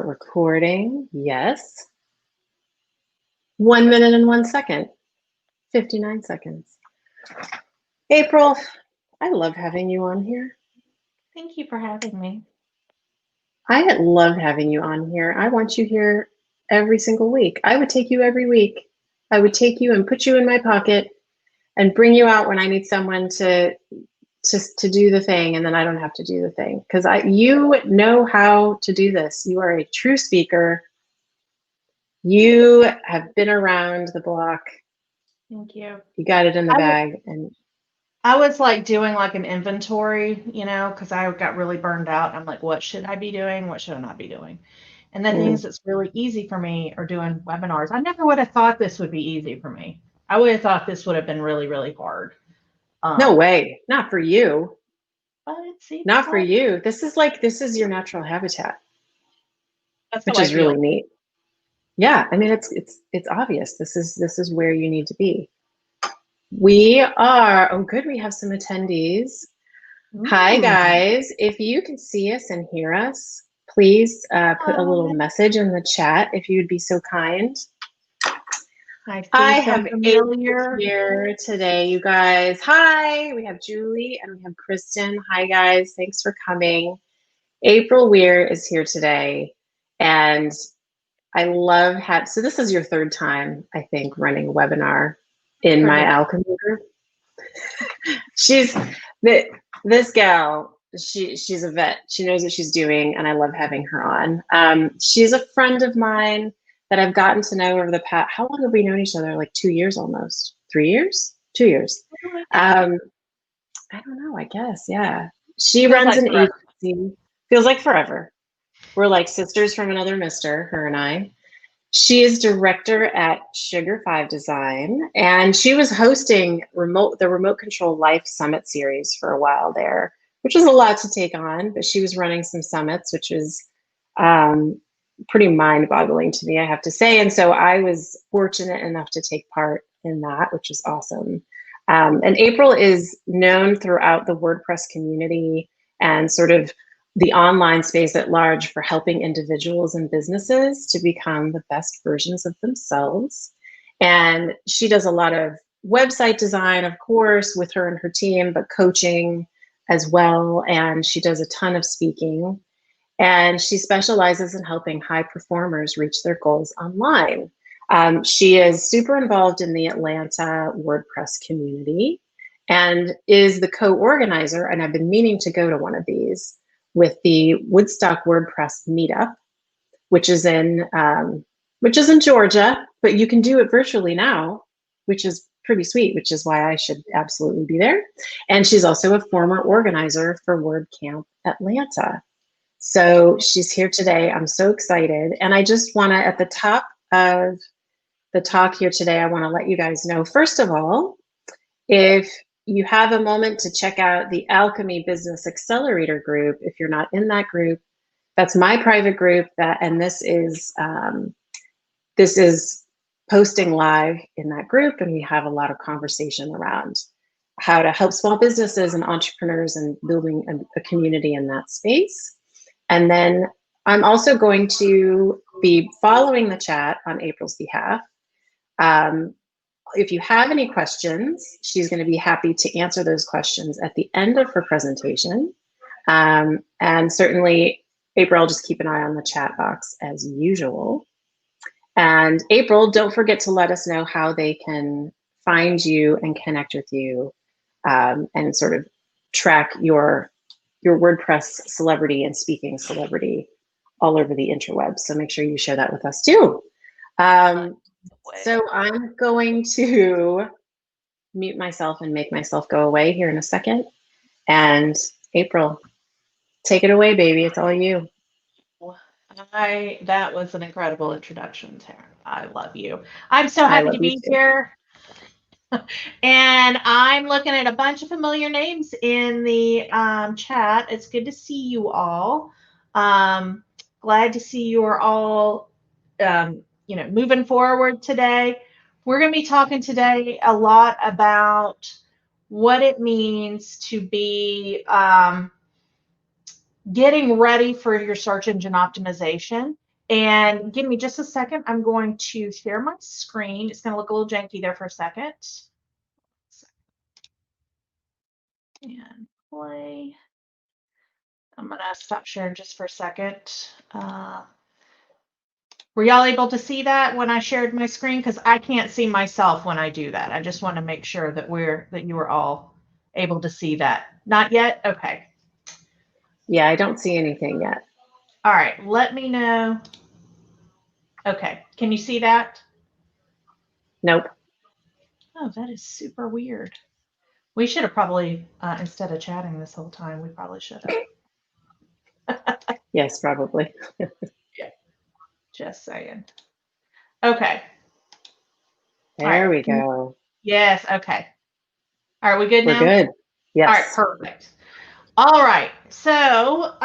Recording, yes. 1 minute and 1 second, 59 seconds. April, I love having you on here. Thank you for having me. I love having you on here. I want you here every single week. I would take you every week. I would take you and put you in my pocket and bring you out when I need someone to do the thing, and then I don't have to do the thing because you know how to do this. You are a true speaker. You have been around the block. Thank you. You got it in the bag. And I was like doing like an inventory, because I got really burned out. I'm like, what should I be doing? What should I not be doing? And the things that's really easy for me are doing webinars. I never would have thought this would be easy for me. I would have thought this would have been really, really hard. No way, not for you. But it seems Not for you. This is your natural habitat, which is really neat. Yeah, I mean it's obvious. This is where you need to be. We are, oh good, we have some attendees. Hi guys, if you can see us and hear us, please put a little message in the chat if you'd be so kind. I have April here today, you guys. Hi, we have Julie and we have Kristen. Hi guys, thanks for coming. April Weir is here today, and I love so this is your third time, I think, running a webinar in my Alchemy group. This gal, she's a vet. She knows what she's doing, and I love having her on. She's a friend of mine that I've gotten to know over the past, how long have we known each other? Like 2 years almost. 3 years? 2 years. I don't know, I guess, yeah. She runs an agency. Feels like forever. We're like sisters from another mister, her and I. She is director at Sugar 5 Design, and she was hosting the Remote Control Life Summit series for a while there, which was a lot to take on, but she was running some summits, which was pretty mind-boggling to me, I have to say. And so I was fortunate enough to take part in that, which is awesome. And April is known throughout the WordPress community and sort of the online space at large for helping individuals and businesses to become the best versions of themselves. And she does a lot of website design, of course, with her and her team, but coaching as well. And she does a ton of speaking. And she specializes in helping high performers reach their goals online. She is super involved in the Atlanta WordPress community and is the co-organizer, and I've been meaning to go to one of these, with the Woodstock WordPress meetup, which is in Georgia, but you can do it virtually now, which is pretty sweet, which is why I should absolutely be there. And she's also a former organizer for WordCamp Atlanta. So she's here today. I'm so excited. And I just want to, at the top of the talk here today, I want to let you guys know, first of all, if you have a moment to check out the Alchemy Business Accelerator group, if you're not in that group, that's my private group, and this is posting live in that group, and we have a lot of conversation around how to help small businesses and entrepreneurs and building a community in that space. And then I'm also going to be following the chat on April's behalf. If you have any questions, she's going to be happy to answer those questions at the end of her presentation. And certainly, April, I'll just keep an eye on the chat box as usual. And April, don't forget to let us know how they can find you and connect with you, and sort of track your WordPress celebrity and speaking celebrity all over the interwebs. So make sure you share that with us too. So I'm going to mute myself and make myself go away here in a second. And April, take it away, baby. It's all you. That was an incredible introduction, Taryn. I love you. I'm so happy to be here. And I'm looking at a bunch of familiar names in the chat. It's good to see you all. Glad to see you are all, moving forward today. We're going to be talking today a lot about what it means to be getting ready for your search engine optimization And give me just a second. I'm going to share my screen. It's going to look a little janky there for a second. And play. I'm going to stop sharing just for a second. Were y'all able to see that when I shared my screen? Because I can't see myself when I do that. I just want to make sure that you were all able to see that. Not yet? Okay. Yeah, I don't see anything yet. All right, let me know. Okay, can you see that? Nope. Oh, that is super weird. We should have probably, instead of chatting this whole time, we probably should have. Yes, probably. Yeah, just saying. Okay. There we go. Yes, okay. Are we good We're now? good. Yes. All right, perfect. All right. So,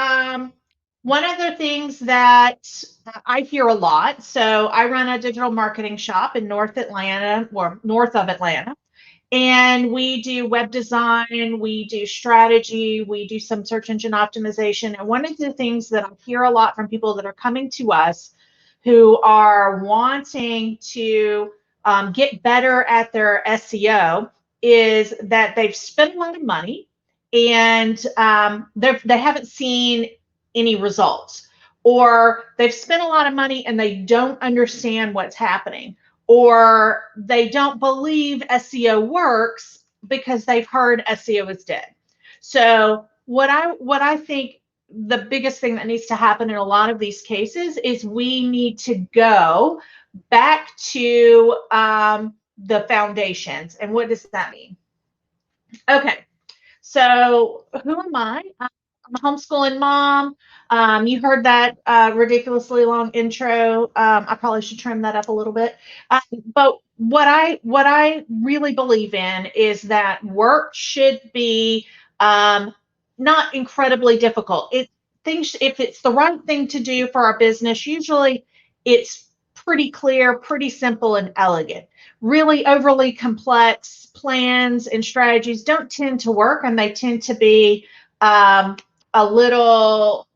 one of the things that I hear a lot. So, I run a digital marketing shop in North Atlanta, or north of Atlanta, and we do web design, we do strategy, we do some search engine optimization. And one of the things that I hear a lot from people that are coming to us who are wanting to get better at their SEO is that they've spent a lot of money and they haven't seen any results, or they've spent a lot of money and they don't understand what's happening, or they don't believe SEO works because they've heard SEO is dead. So what I think the biggest thing that needs to happen in a lot of these cases is we need to go back to the foundations. And what does that mean? Okay, so who am I? I'm a homeschooling mom. You heard that ridiculously long intro. I probably should trim that up a little bit. But what I really believe in is that work should be not incredibly difficult. If it's the right thing to do for our business, usually it's pretty clear, pretty simple, and elegant. Really overly complex plans and strategies don't tend to work, and they tend to be a little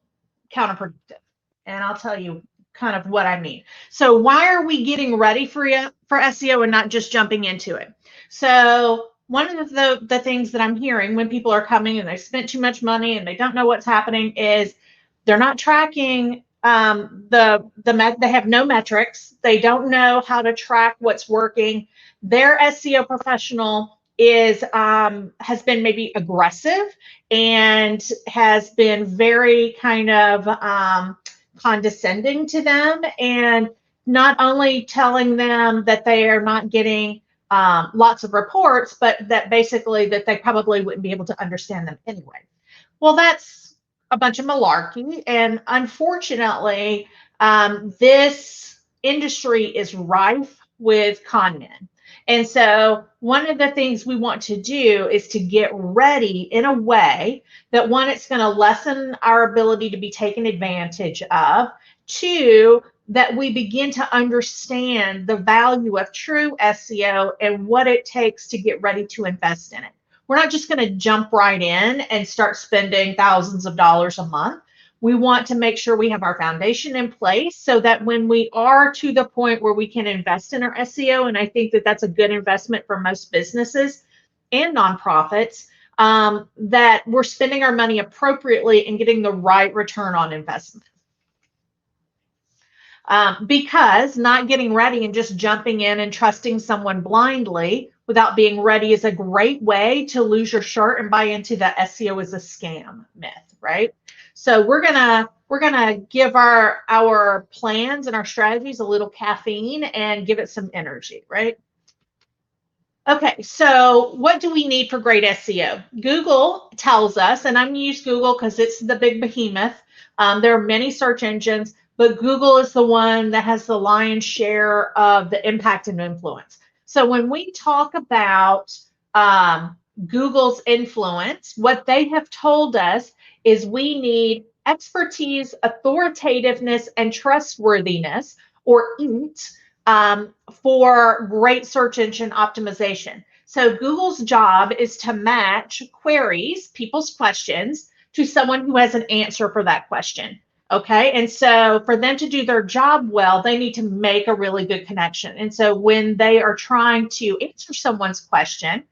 counterproductive. And I'll tell you kind of what I mean. So why are we getting ready for SEO and not just jumping into it? So one of the things that I'm hearing when people are coming and they spent too much money and they don't know what's happening is they're not tracking they have no metrics. They don't know how to track what's working. Their SEO professional has been maybe aggressive and has been very kind of condescending to them, and not only telling them that they are not getting lots of reports, but that basically that they probably wouldn't be able to understand them anyway. Well, that's a bunch of malarkey, and unfortunately, this industry is rife with con men. And so one of the things we want to do is to get ready in a way that, one, it's going to lessen our ability to be taken advantage of. Two, that we begin to understand the value of true SEO and what it takes to get ready to invest in it. We're not just going to jump right in and start spending thousands of dollars a month. We want to make sure we have our foundation in place so that when we are to the point where we can invest in our SEO, and I think that that's a good investment for most businesses and nonprofits, that we're spending our money appropriately and getting the right return on investment. Because not getting ready and just jumping in and trusting someone blindly without being ready is a great way to lose your shirt and buy into the SEO is a scam myth, right? So we're gonna give our plans and our strategies a little caffeine and give it some energy, right? Okay, so what do we need for great SEO? Google tells us, and I'm going to use Google because it's the big behemoth. There are many search engines, but Google is the one that has the lion's share of the impact and influence. So when we talk about Google's influence, what they have told us is we need expertise, authoritativeness, and trustworthiness, or EAT, for great search engine optimization. So Google's job is to match queries, people's questions, to someone who has an answer for that question. Okay. And so for them to do their job well, they need to make a really good connection. And so when they are trying to answer someone's question,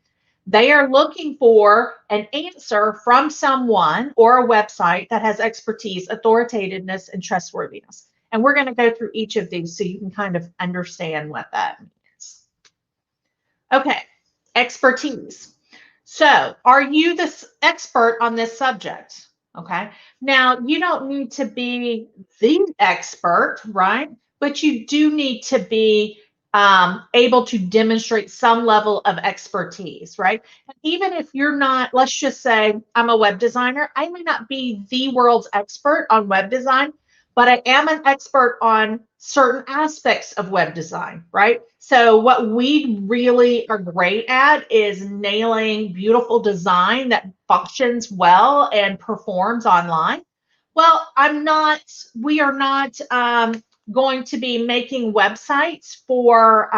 they are looking for an answer from someone or a website that has expertise, authoritativeness, and trustworthiness. And we're going to go through each of these so you can kind of understand what that means. Okay, expertise. So, are you the expert on this subject? Okay. Now, you don't need to be the expert, right? But you do need to be able to demonstrate some level of expertise, right? And even if you're not, let's just say I'm a web designer, I may not be the world's expert on web design, but I am an expert on certain aspects of web design, right? So what we really are great at is nailing beautiful design that functions well and performs online. Well, we are not going to be making websites for,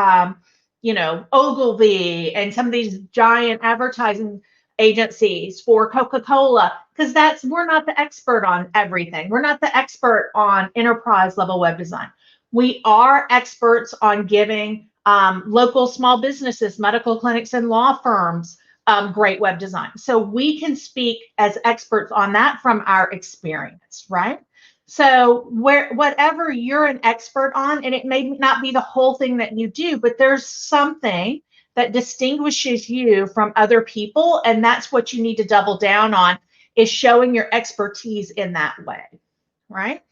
Ogilvy and some of these giant advertising agencies for Coca-Cola, because we're not the expert on everything. We're not the expert on enterprise level web design. We are experts on giving local small businesses, medical clinics, and law firms great web design. So we can speak as experts on that from our experience, right? So whatever you're an expert on, and it may not be the whole thing that you do, but there's something that distinguishes you from other people, and that's what you need to double down on, is showing your expertise in that way, right?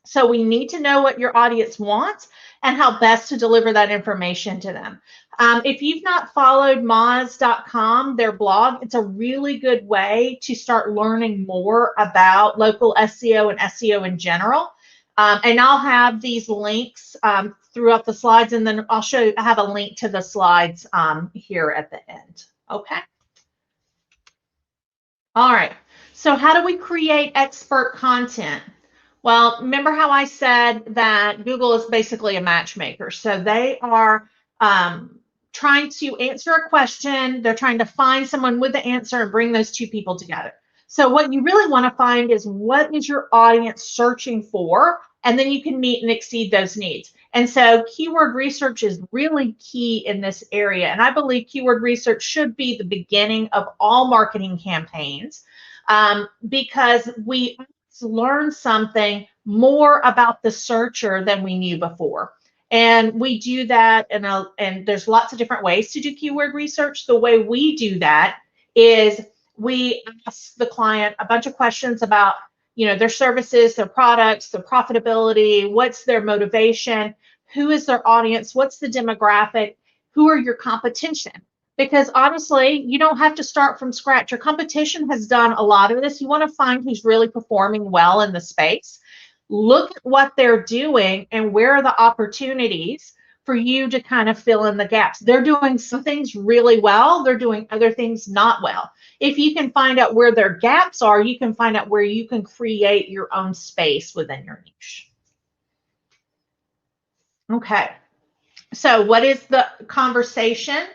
So we need to know what your audience wants and how best to deliver that information to them. If you've not followed Moz.com, their blog, it's a really good way to start learning more about local SEO and SEO in general. And I'll have these links throughout the slides, and then I have a link to the slides here at the end. Okay. All right. So how do we create expert content? Well, remember how I said that Google is basically a matchmaker. So they are trying to answer a question. They're trying to find someone with the answer and bring those two people together. So what you really want to find is, what is your audience searching for? And then you can meet and exceed those needs. And so keyword research is really key in this area. And I believe keyword research should be the beginning of all marketing campaigns, because we learn something more about the searcher than we knew before. And we do that, and there's lots of different ways to do keyword research. The way we do that is we ask the client a bunch of questions about, their services, their products, their profitability, what's their motivation, who is their audience, what's the demographic, who are your competition? Because honestly, you don't have to start from scratch. Your competition has done a lot of this. You want to find who's really performing well in the space. Look at what they're doing and where are the opportunities for you to kind of fill in the gaps. They're doing some things really well. They're doing other things not well. If you can find out where their gaps are, you can find out where you can create your own space within your niche. Okay. So what is the conversation?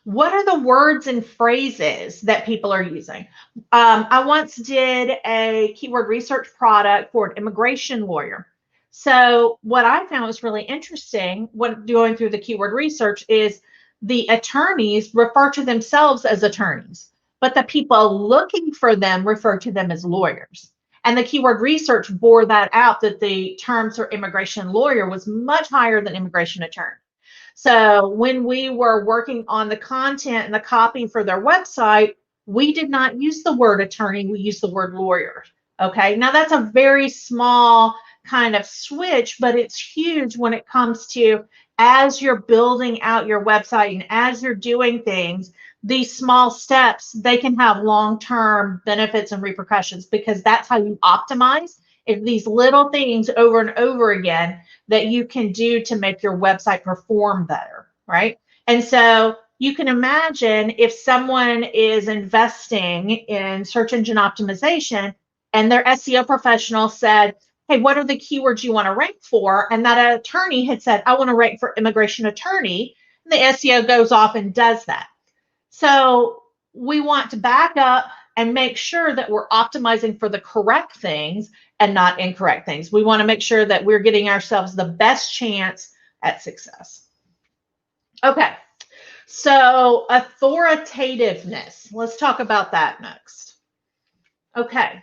What are the words and phrases that people are using? I once did a keyword research product for an immigration lawyer. So what I found was really interesting when going through the keyword research is the attorneys refer to themselves as attorneys, but the people looking for them refer to them as lawyers. And the keyword research bore that out, that the terms for immigration lawyer was much higher than immigration attorney. So when we were working on the content and the copy for their website, we did not use the word attorney, we used the word lawyer. Okay, now that's a very small kind of switch, but it's huge when it comes to, as you're building out your website and as you're doing things, these small steps, they can have long-term benefits and repercussions, because that's how you optimize. If these little things over and over again that you can do to make your website perform better, right? And so you can imagine if someone is investing in search engine optimization and their SEO professional said, hey, what are the keywords you want to rank for? And that attorney had said, I want to rank for immigration attorney. And the SEO goes off and does that. So we want to back up and make sure that we're optimizing for the correct things and not incorrect things. We want to make sure that we're getting ourselves the best chance at success. Okay, so authoritativeness. Let's talk about that next. Okay.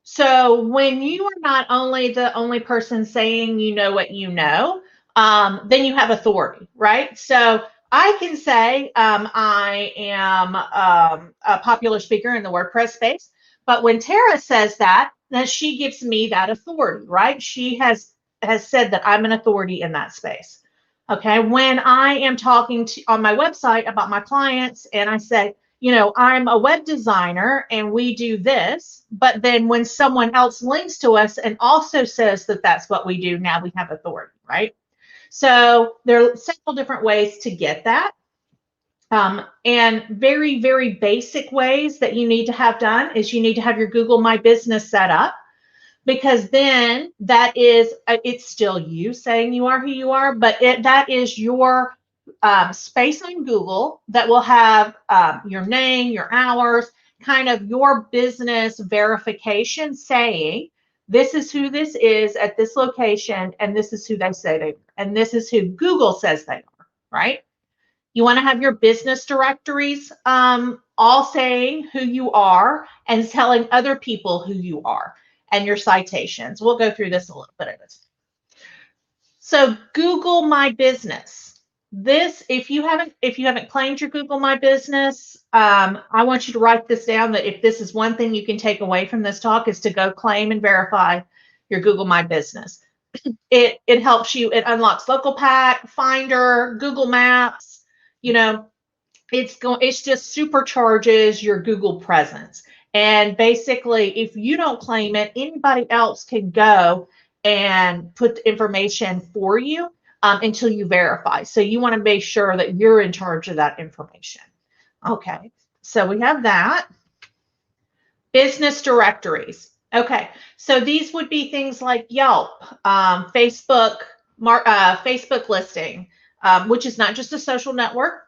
So when you are not only the only person saying you know what you know, then you have authority, right? So I can say I am a popular speaker in the WordPress space, but when Tara says that, then she gives me that authority, right? She has said that I'm an authority in that space. Okay. When I am talking to on my website about my clients and I say, you know, I'm a web designer and we do this, but then when someone else links to us and also says that that's what we do, now we have authority, right? So there are several different ways to get that. And very, very basic ways that you need to have done is you need to have your Google My Business set up, because then that is, it's still you saying you are who you are, but that is your space on Google that will have your name, your hours, kind of your business verification saying, this is who this is at this location, and this is who they say they are, and this is who Google says they are, right? You want to have your business directories all saying who you are and telling other people who you are, and your citations. We'll go through this a little bit of this. So Google My Business. This, if you haven't claimed your Google My Business, I want you to write this down, that if this is one thing you can take away from this talk, is to go claim and verify your Google My Business. It helps you. It unlocks Local Pack, Finder, Google Maps. You know, it's just supercharges your Google presence. And basically, if you don't claim it, anybody else can go and put the information for you until you verify. So you want to make sure that you're in charge of that information. Okay, so we have that. Business directories. Okay, so these would be things like Yelp, Facebook listing, which is not just a social network.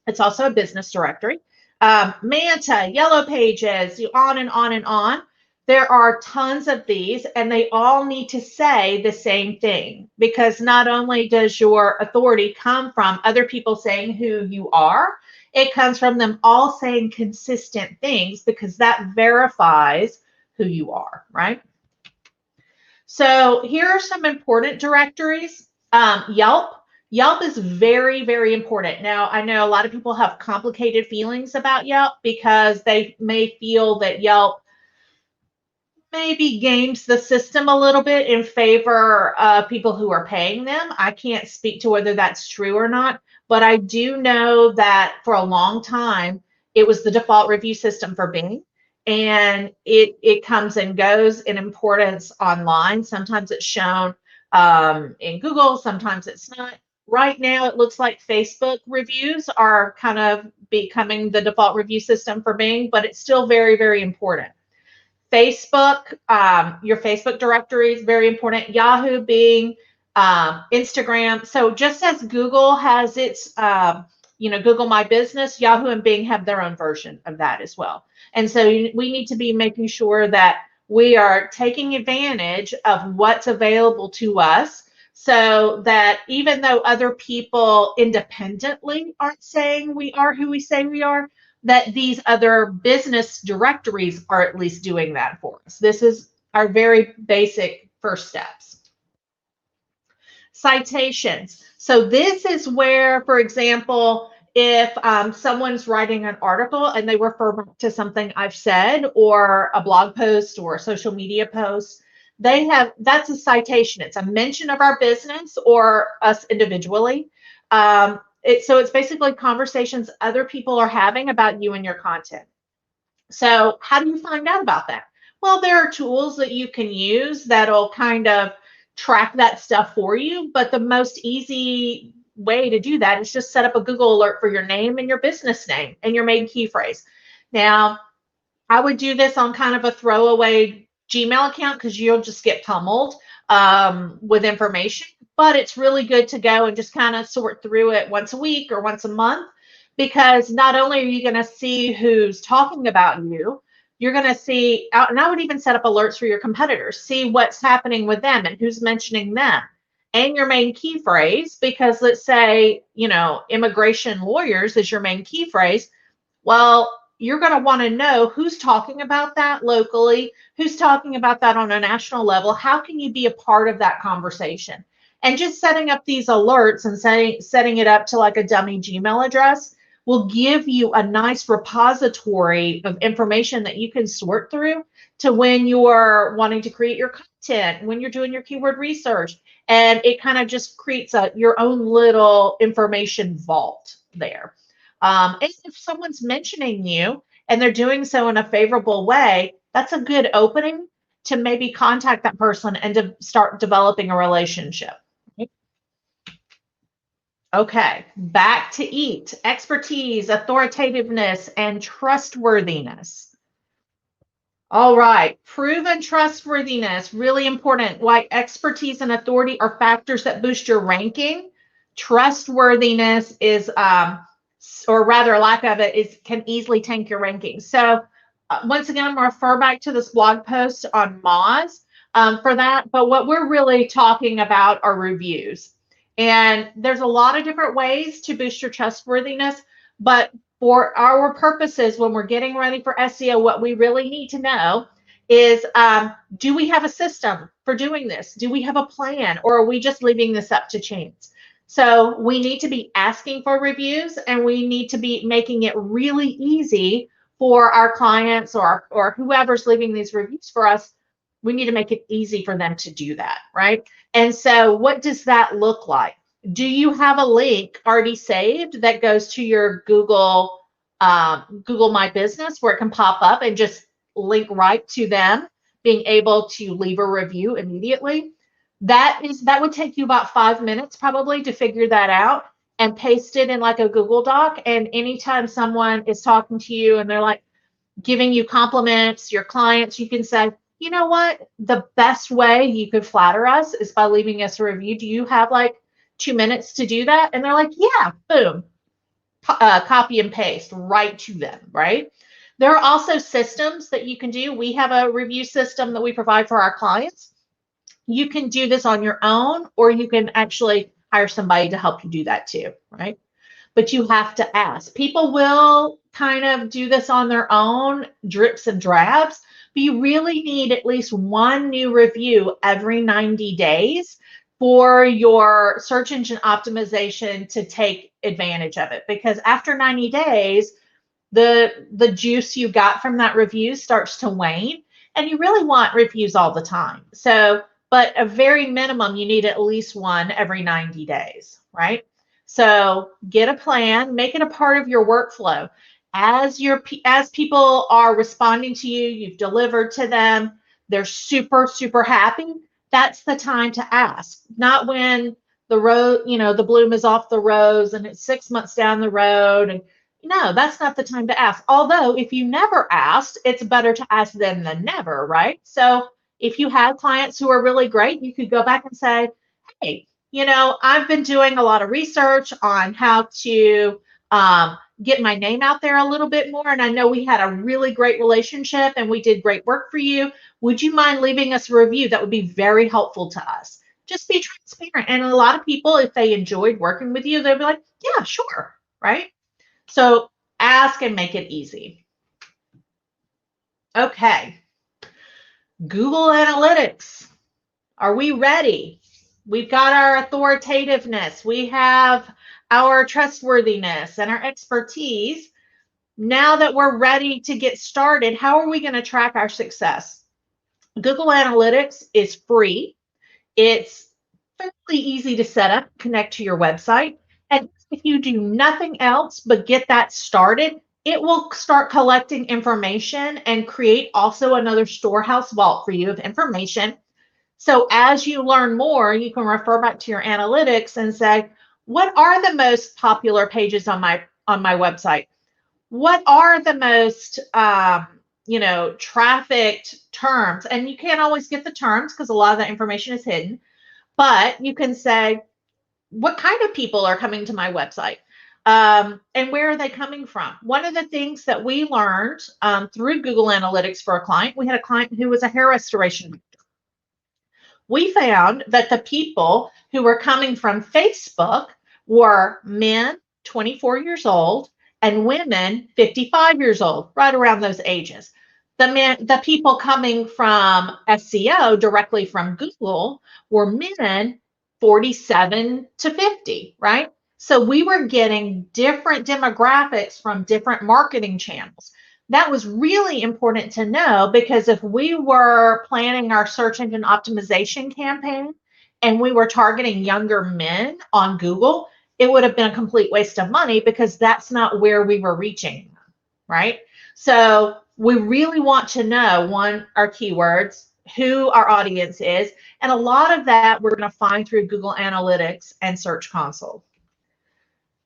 It's also a business directory. Manta, Yellow Pages, on and on and on. There are tons of these, and they all need to say the same thing, because not only does your authority come from other people saying who you are, it comes from them all saying consistent things, because that verifies who you are, right? So here are some important directories. Yelp. Yelp is very, very important. Now, I know a lot of people have complicated feelings about Yelp because they may feel that Yelp maybe games the system a little bit in favor of people who are paying them. I can't speak to whether that's true or not, but I do know that for a long time, it was the default review system for Bing. And it comes and goes in importance online. Sometimes it's shown in Google, sometimes it's not. Right now, it looks like Facebook reviews are kind of becoming the default review system for Bing, but it's still very, very important. Facebook, your Facebook directory is very important. Yahoo, Bing, Instagram. So just as Google has its, Google My Business, Yahoo and Bing have their own version of that as well. And so we need to be making sure that we are taking advantage of what's available to us, so that even though other people independently aren't saying we are who we say we are, that these other business directories are at least doing that for us. This is our very basic first steps. Citations. So this is where, for example, if someone's writing an article and they refer back to something I've said, or a blog post or a social media post, that's a citation. It's a mention of our business or us individually. So it's basically conversations other people are having about you and your content. So how do you find out about that? Well, there are tools that you can use that'll kind of track that stuff for you, but the most easy way to do that is just set up a Google alert for your name and your business name and your main key phrase. Now, I would do this on kind of a throwaway Gmail account, because you'll just get pummeled with information, but it's really good to go and just kind of sort through it once a week or once a month, because not only are you going to see who's talking about you, you're going to see, and I would even set up alerts for your competitors, see what's happening with them and who's mentioning them, and your main key phrase, because let's say, immigration lawyers is your main key phrase. Well, you're going to want to know who's talking about that locally, who's talking about that on a national level. How can you be a part of that conversation? And just setting up these alerts and setting it up to like a dummy Gmail address will give you a nice repository of information that you can sort through to when you're wanting to create your content, when you're doing your keyword research. And it kind of just creates your own little information vault there. And if someone's mentioning you and they're doing so in a favorable way, that's a good opening to maybe contact that person and to start developing a relationship. Okay, back to EAT: expertise, authoritativeness, and trustworthiness. All right, proven trustworthiness, really important. Like expertise and authority are factors that boost your ranking. Trustworthiness is, or rather lack of it, can easily tank your ranking. So once again, I'm going to refer back to this blog post on Moz for that. But what we're really talking about are reviews. And there's a lot of different ways to boost your trustworthiness, but for our purposes, when we're getting ready for SEO, what we really need to know is, do we have a system for doing this? Do we have a plan, or are we just leaving this up to chance? So we need to be asking for reviews, and we need to be making it really easy for our clients or whoever's leaving these reviews for us. We need to make it easy for them to do that, right? And so what does that look like? Do you have a link already saved that goes to your Google My Business, where it can pop up and just link right to them being able to leave a review immediately? That would take you about 5 minutes probably to figure that out and paste it in like a Google Doc. And anytime someone is talking to you and they're like giving you compliments, your clients, you can say, you know what? The best way you could flatter us is by leaving us a review. Do you have like 2 minutes to do that? And they're like, yeah, boom, copy and paste right to them, right? There are also systems that you can do. We have a review system that we provide for our clients. You can do this on your own, or you can actually hire somebody to help you do that too, right? But you have to ask. People will kind of do this on their own, drips and drabs, but you really need at least one new review every 90 days for your search engine optimization to take advantage of it. Because after 90 days, the juice you got from that review starts to wane, and you really want reviews all the time. So, but a very minimum, you need at least one every 90 days, right? So get a plan, make it a part of your workflow. As people are responding to you, you've delivered to them, they're super, super happy. That's the time to ask, not when the bloom is off the rose and it's 6 months down the road. And no, that's not the time to ask. Although if you never asked, it's better to ask them than never, right? So if you have clients who are really great, you could go back and say, hey, I've been doing a lot of research on how to get my name out there a little bit more. And I know we had a really great relationship and we did great work for you. Would you mind leaving us a review? That would be very helpful to us. Just be transparent. And a lot of people, if they enjoyed working with you, they'll be like, yeah, sure, right? So ask and make it easy. Okay. Google Analytics. Are we ready? We've got our authoritativeness. We have our trustworthiness and our expertise. Now that we're ready to get started, how are we going to track our success? Google Analytics is free. It's fairly easy to set up, connect to your website. And if you do nothing else but get that started, it will start collecting information and create also another storehouse vault for you of information. So as you learn more, you can refer back to your analytics and say, what are the most popular pages on my website? What are the most trafficked terms? And you can't always get the terms because a lot of that information is hidden. But you can say, what kind of people are coming to my website? And where are they coming from? One of the things that we learned through Google Analytics for a client, we had a client who was a hair restoration. We found that the people who were coming from Facebook were men 24 years old and women 55 years old, right around those ages. The people coming from SEO directly from Google were men 47 to 50, right? So we were getting different demographics from different marketing channels. That was really important to know, because if we were planning our search engine optimization campaign and we were targeting younger men on Google, it would have been a complete waste of money, because that's not where we were reaching them, right? So we really want to know, one, our keywords, who our audience is, and a lot of that we're going to find through Google Analytics and Search Console.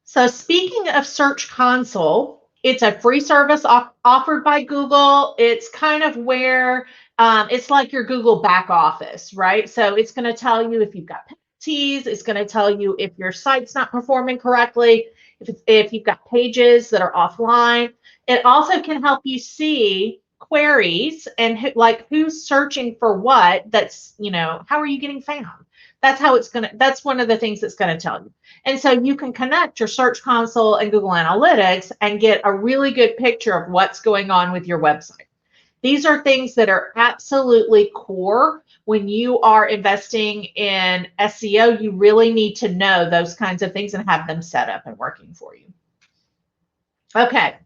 So speaking of Search Console, it's a free service offered by Google. It's kind of where it's like your Google back office, right? So it's going to tell you if you've got penalties. It's going to tell you if your site's not performing correctly, if you've got pages that are offline. It also can help you see queries and who's searching for what. That's, how are you getting found? That's one of the things it's going to tell you. And so you can connect your Search Console and Google Analytics and get a really good picture of what's going on with your website. These are things that are absolutely core. When you are investing in SEO, you really need to know those kinds of things and have them set up and working for you. Okay,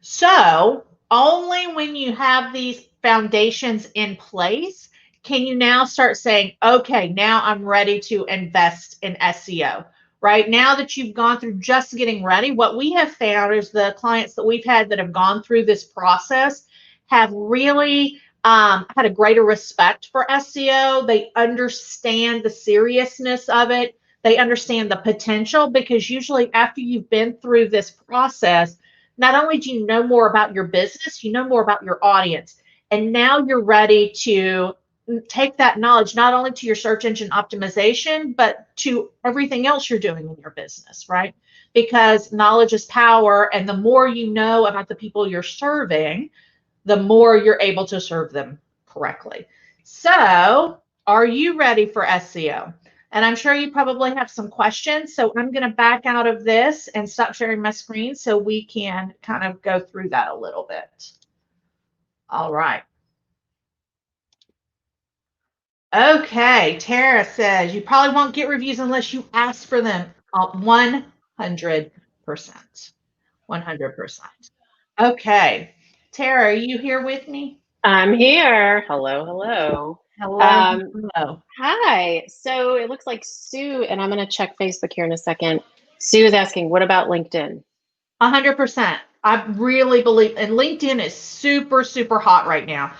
so only when you have these foundations in place can you now start saying, okay, now I'm ready to invest in SEO. Right now that you've gone through just getting ready, what we have found is the clients that we've had that have gone through this process have really had a greater respect for SEO. They understand the seriousness of it. They understand the potential, because usually after you've been through this process, not only do you know more about your business, you know more about your audience. And now you're ready to take that knowledge not only to your search engine optimization, but to everything else you're doing in your business, right? Because knowledge is power, and the more you know about the people you're serving, the more you're able to serve them correctly. So, are you ready for SEO? And I'm sure you probably have some questions, so I'm going to back out of this and stop sharing my screen so we can kind of go through that a little bit. All right. Okay, Tara says you probably won't get reviews unless you ask for them. 100%. 100%. Okay, Tara, are you here with me? I'm here. Hello, hello. Hello. Hi. So it looks like Sue, and I'm going to check Facebook here in a second. Sue is asking, what about LinkedIn? 100%. I really believe, and LinkedIn is super, super hot right now.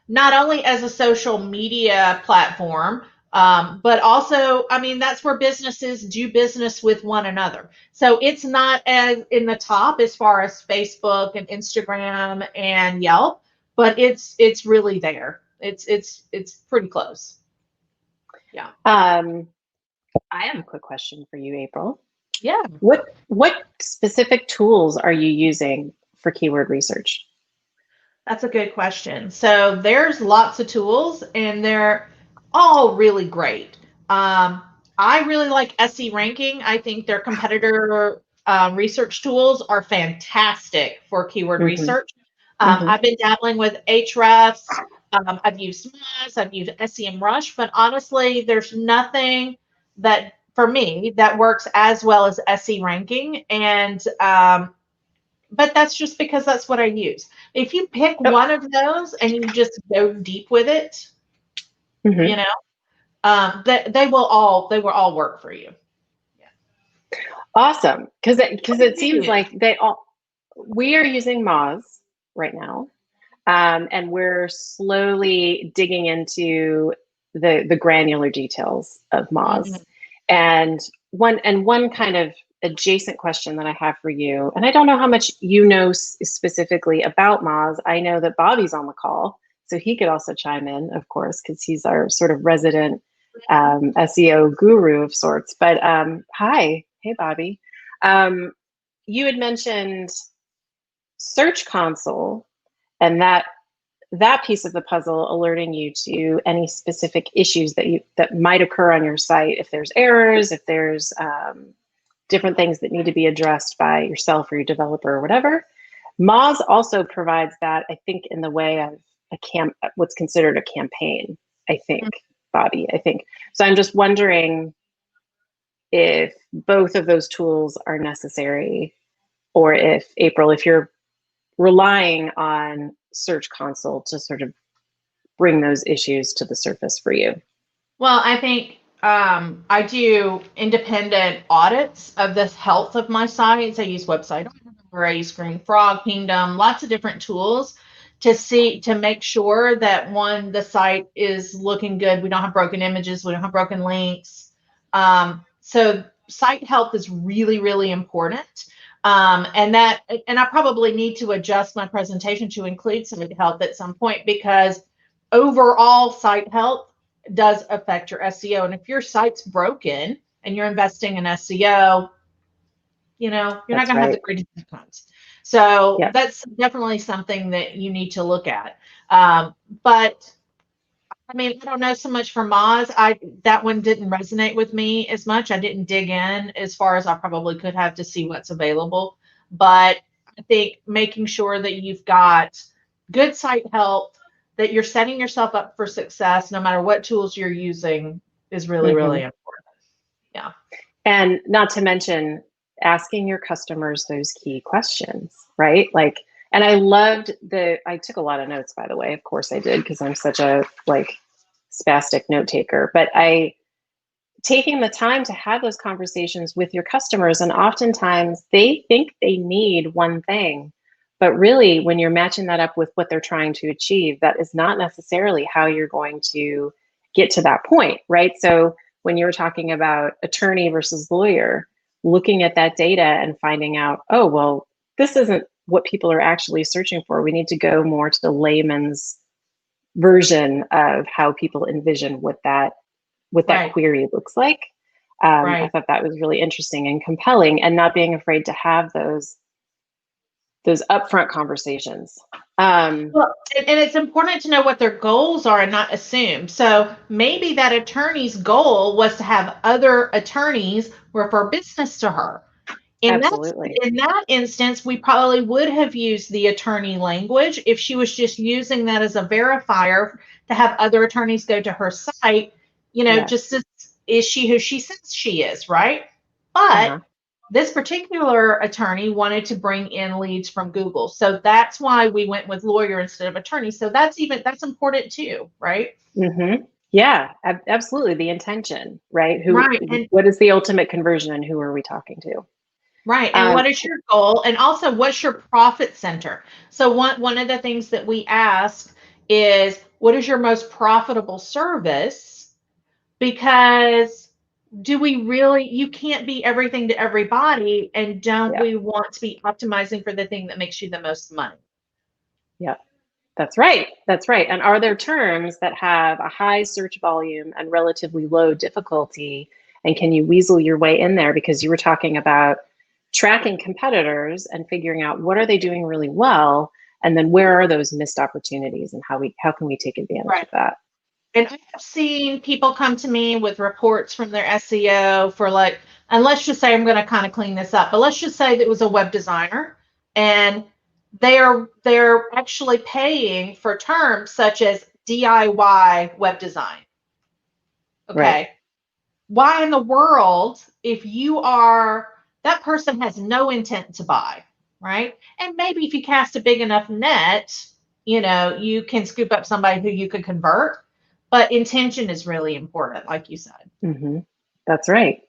Not only as a social media platform, but also, I mean, that's where businesses do business with one another. So it's not as in the top as far as Facebook and Instagram and Yelp, but it's really there. It's pretty close. Yeah. I have a quick question for you, April. Yeah. What specific tools are you using for keyword research? That's a good question. So there's lots of tools, and they're all really great. I really like SE Ranking. I think their competitor research tools are fantastic for keyword research. I've been dabbling with Ahrefs. I've used Moz, I've used SEMrush, but honestly, there's nothing that, for me, that works as well as SE Ranking. And but that's just because that's what I use. If you pick one of those and you just go deep with it, you know, they will all work for you. Yeah. Awesome, because it seems like we are using Moz right now, and we're slowly digging into the granular details of Moz. And one kind of adjacent question that I have for you, and I don't know how much you know specifically about Moz. I know that Bobby's on the call, so he could also chime in, of course, because he's our sort of resident SEO guru of sorts. But hi, hey Bobby. You had mentioned Search Console, and that piece of the puzzle alerting you to any specific issues that might occur on your site, if there's errors, if there's different things that need to be addressed by yourself or your developer or whatever. Moz also provides that, I think, in the way of what's considered a campaign, I think, Bobby, I think. So I'm just wondering if both of those tools are necessary, or if, April, if you're relying on Search Console to sort of bring those issues to the surface for you. Well, I think I do independent audits of the health of my sites. I use Website Auditor, I use Screaming Frog, Pingdom, lots of different tools to make sure that, one, the site is looking good. We don't have broken images. We don't have broken links. So site health is really, really important. And I probably need to adjust my presentation to include site health at some point, because overall site health does affect your SEO. And if your site's broken and you're investing in SEO, you're not going to have the greatest outcomes. So that's definitely something that you need to look at. But I mean, I don't know so much for Moz. That one didn't resonate with me as much. I didn't dig in as far as I probably could have to see what's available. But I think making sure that you've got good site health, that you're setting yourself up for success, no matter what tools you're using, is really, really important. Yeah. And not to mention asking your customers those key questions, right? Like, and I took a lot of notes, by the way. Of course I did, because I'm such a spastic note taker. But taking the time to have those conversations with your customers, and oftentimes they think they need one thing, but really when you're matching that up with what they're trying to achieve, that is not necessarily how you're going to get to that point, right? So when you were talking about attorney versus lawyer, looking at that data and finding out, oh, well, this isn't what people are actually searching for. We need to go more to the layman's version of how people envision what that query looks like. I thought that was really interesting and compelling, and not being afraid to have those upfront conversations. Well, and it's important to know what their goals are and not assume. So maybe that attorney's goal was to have other attorneys refer business to her. In that instance, we probably would have used the attorney language if she was just using that as a verifier to have other attorneys go to her site, just as, is she who she says she is, right? But this particular attorney wanted to bring in leads from Google. So that's why we went with lawyer instead of attorney. So that's important too, right? Yeah, absolutely. The intention, right? What is the ultimate conversion, and who are we talking to? Right. And what is your goal? And also, what's your profit center? So one of the things that we ask is, what is your most profitable service? Because you can't be everything to everybody. And we want to be optimizing for the thing that makes you the most money? Yeah, that's right. That's right. And are there terms that have a high search volume and relatively low difficulty? And can you weasel your way in there? Because you were talking about tracking competitors and figuring out what are they doing really well, and then where are those missed opportunities, and how can we take advantage of that? And I have seen people come to me with reports from their SEO for and let's just say, I'm going to kind of clean this up, but let's just say that it was a web designer, and they're actually paying for terms such as DIY web design. Okay. Why in the world, if that person has no intent to buy, right? And maybe if you cast a big enough net, you can scoop up somebody who you could convert, but intention is really important, like you said. That's right.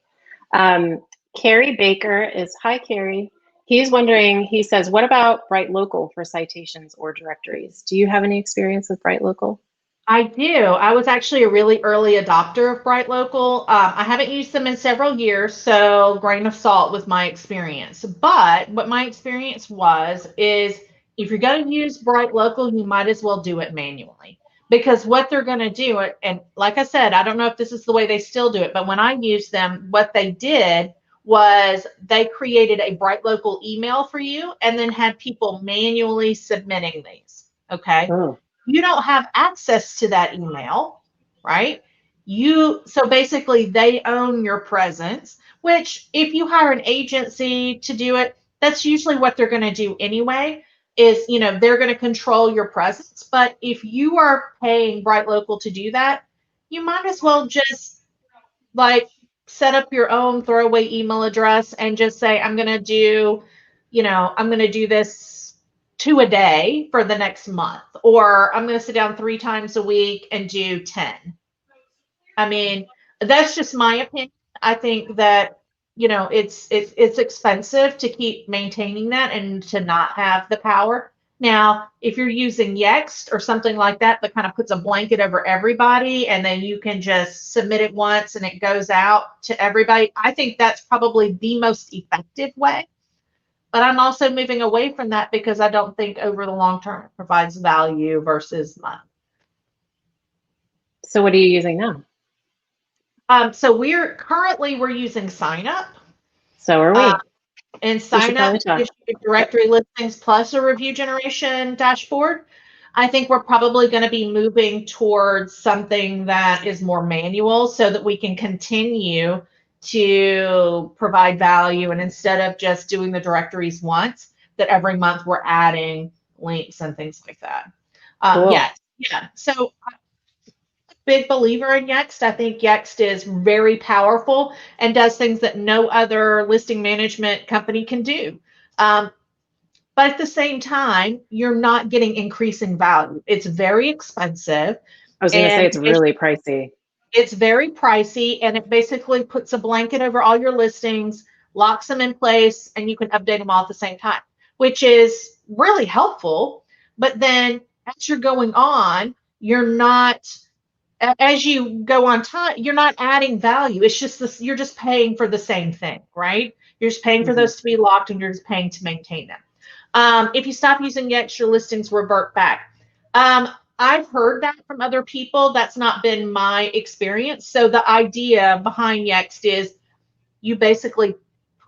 Carrie Baker hi, Carrie. He's wondering, he says, what about Bright Local for citations or directories? Do you have any experience with Bright Local? I do. I was actually a really early adopter of Bright Local. I haven't used them in several years, so grain of salt with my experience. But what my experience is if you're going to use Bright Local, you might as well do it manually. Because what they're going to do, and like I said, I don't know if this is the way they still do it, but when I used them, what they did was they created a Bright Local email for you and then had people manually submitting these. Okay. Oh, You don't have access to that email, right? So basically they own your presence, which if you hire an agency to do it, that's usually what they're going to do anyway, is, they're going to control your presence. But if you are paying Bright Local to do that, you might as well just like set up your own throwaway email address and just say, I'm going to do this 2 a day for the next month, or I'm going to sit down 3 times a week and do 10. I mean, that's just my opinion. I think that, it's expensive to keep maintaining that and to not have the power. Now, if you're using Yext or something like that kind of puts a blanket over everybody, and then you can just submit it once and it goes out to everybody, I think that's probably the most effective way. But I'm also moving away from that because I don't think over the long term it provides value versus money. so what are you using now? So we're using Sign Up. So are we. And We should Sign Up probably talk. gives you directory listings plus a review generation dashboard. I think we're probably going to be moving towards something that is more manual so that we can continue to provide value. And instead of just doing the directories once, that every month we're adding links and things like that. Cool. Yeah. So big believer in Yext. I think Yext is very powerful and does things that no other listing management company can do. But at the same time, you're not getting increasing value. It's very expensive. I was going to say it's really pricey. It's very pricey, and it basically puts a blanket over all your listings, locks them in place, and you can update them all at the same time, which is really helpful. But then as you're going on, as you go on time, you're not adding value. It's just this, you're just paying for the same thing, right? You're just paying for those to be locked, and you're just paying to maintain them. If you stop using Yext, your listings revert back. I've heard that from other people. That's not been my experience. So the idea behind Yext is you basically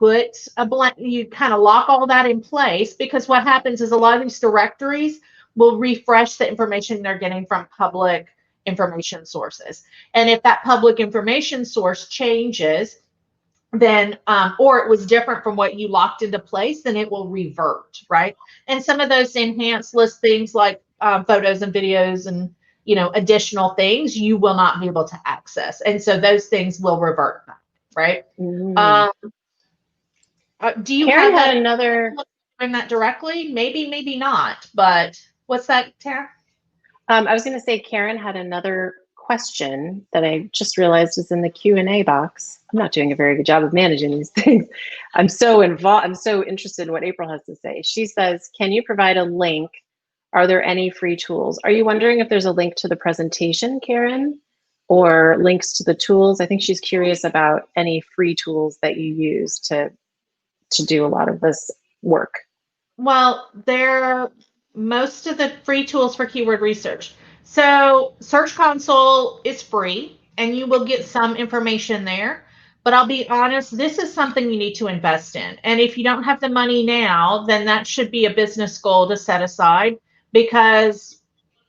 you kind of lock all that in place, because what happens is a lot of these directories will refresh the information they're getting from public information sources. And if that public information source changes, then or it was different from what you locked into place, then it will revert, right? And some of those enhanced listings like photos and videos and additional things you will not be able to access, and so those things will revert back, right? Do you Karen have had another doing that directly? Maybe not, but what's that, Tara? I was going to say Karen had another question that I just realized is in the Q&A box. I'm not doing a very good job of managing these things. I'm so involved. I'm so interested in what April has to say. She says, can you provide a link? Are there any free tools? Are you wondering if there's a link to the presentation, Karen, or links to the tools? I think she's curious about any free tools that you use to do a lot of this work. Well, most of the free tools for keyword research. So Search Console is free and you will get some information there. But I'll be honest, this is something you need to invest in. And if you don't have the money now, then that should be a business goal to set aside, because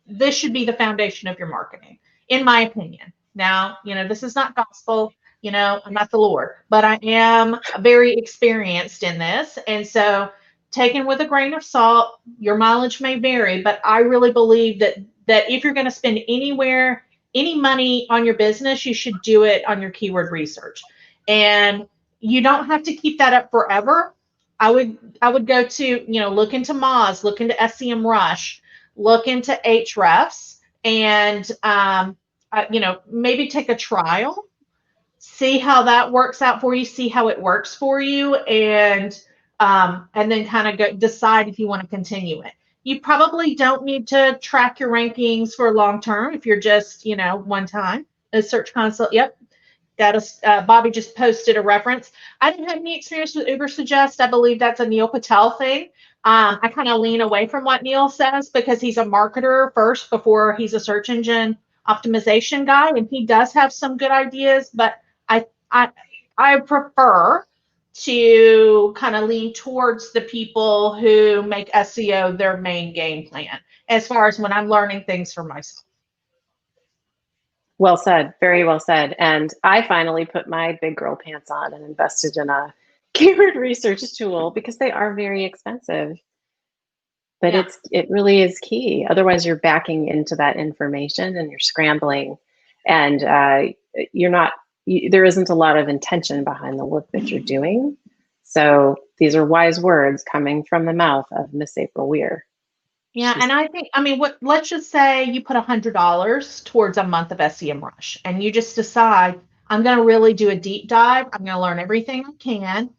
this should be the foundation of your marketing, in my opinion. Now, this is not gospel. I'm not the Lord, but I am very experienced in this. And so taken with a grain of salt, your mileage may vary, but I really believe that if you're going to spend any money on your business, you should do it on your keyword research. And you don't have to keep that up forever. I would go to, look into Moz, look into SEMrush, look into Ahrefs, and maybe take a trial, see how that works out for you, see how it works for you, and then kind of decide if you want to continue it. You probably don't need to track your rankings for long term if you're just, one time. A Search Console, yep. Bobby just posted a reference. I didn't have any experience with Ubersuggest. I believe that's a Neil Patel thing. I kind of lean away from what Neil says because he's a marketer first before he's a search engine optimization guy, and he does have some good ideas, but I prefer to kind of lean towards the people who make SEO their main game plan, as far as when I'm learning things for myself. Well said. Very well said. And I finally put my big girl pants on and invested in a keyword research tool because they are very expensive. But Yeah. it really is key. Otherwise, you're backing into that information and you're scrambling, and you're not. There isn't a lot of intention behind the work that you're doing. So these are wise words coming from the mouth of Miss April Weir. Yeah, and I think, I mean, let's just say you put $100 towards a month of SEMrush, and you just decide, I'm going to really do a deep dive. I'm going to learn everything I can.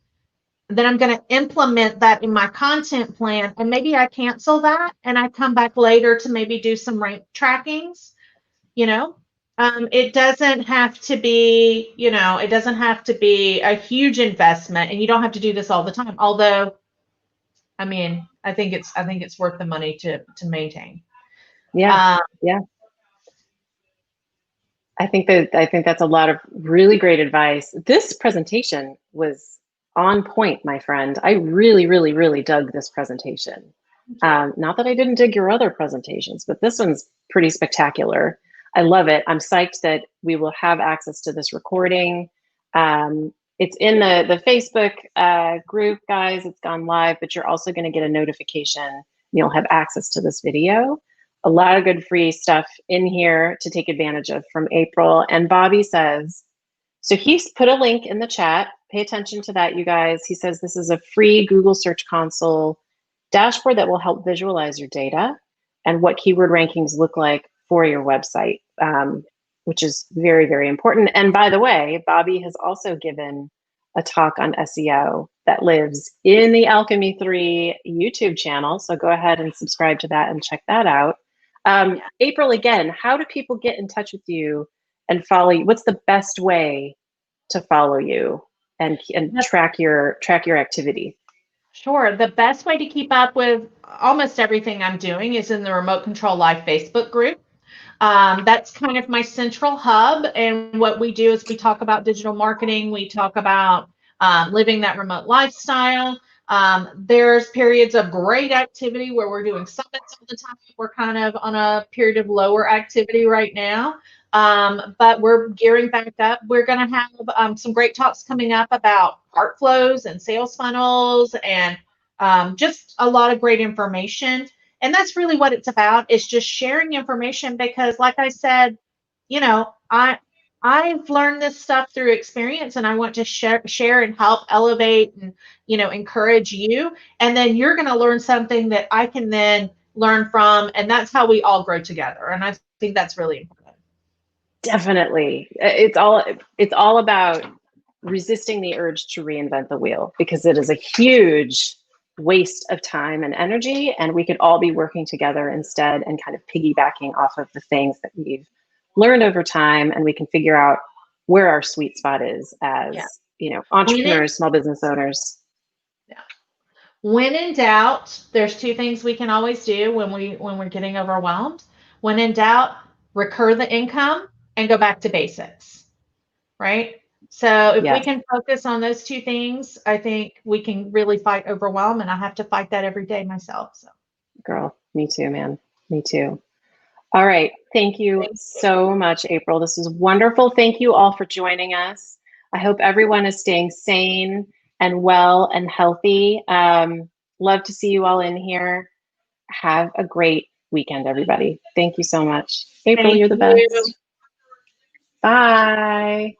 Then I'm going to implement that in my content plan, and maybe I cancel that and I come back later to maybe do some rank trackings. You know, it doesn't have to be, it doesn't have to be a huge investment, and you don't have to do this all the time. Although, I mean, I think it's worth the money to maintain. Yeah, yeah. I think that's a lot of really great advice. This presentation was on point, my friend. I really, really, really dug this presentation. Not that I didn't dig your other presentations, but this one's pretty spectacular. I love it. I'm psyched that we will have access to this recording. It's in the Facebook group, guys. It's gone live, but you're also going to get a notification. You'll have access to this video. A lot of good free stuff in here to take advantage of from April. And Bobby says, so he's put a link in the chat. Pay attention to that, you guys. He says this is a free Google Search Console dashboard that will help visualize your data and what keyword rankings look like for your website, which is very, very important. And by the way, Bobby has also given a talk on SEO that lives in the AlchemyThree YouTube channel. So go ahead and subscribe to that and check that out. April, again, how do people get in touch with you and follow you? What's the best way to follow you and track your activity? Sure. The best way to keep up with almost everything I'm doing is in the Remote Control Live Facebook group. That's kind of my central hub. And what we do is we talk about digital marketing. We talk about living that remote lifestyle. There's periods of great activity where we're doing summits all the time. We're kind of on a period of lower activity right now. But we're gearing back up. We're going to have some great talks coming up about art flows and sales funnels, and just a lot of great information. And that's really what it's about, is just sharing information, because like I said, I've learned this stuff through experience, and I want to share and help elevate and, encourage you. And then you're going to learn something that I can then learn from. And that's how we all grow together. And I think that's really important. Definitely. It's all about resisting the urge to reinvent the wheel, because it is a huge waste of time and energy, and we could all be working together instead and kind of piggybacking off of the things that we've learned over time, and we can figure out where our sweet spot is as entrepreneurs, small business owners. Yeah. When in doubt, there's two things we can always do when we're getting overwhelmed. When in doubt, recur the income and go back to basics, right? So if we can focus on those two things, I think we can really fight overwhelm, and I have to fight that every day myself. So, girl, me too, man. Me too. All right. Thank you so much, April. This was wonderful. Thank you all for joining us. I hope everyone is staying sane and well and healthy. Love to see you all in here. Have a great weekend, everybody. Thank you so much. April, you're the best. Bye.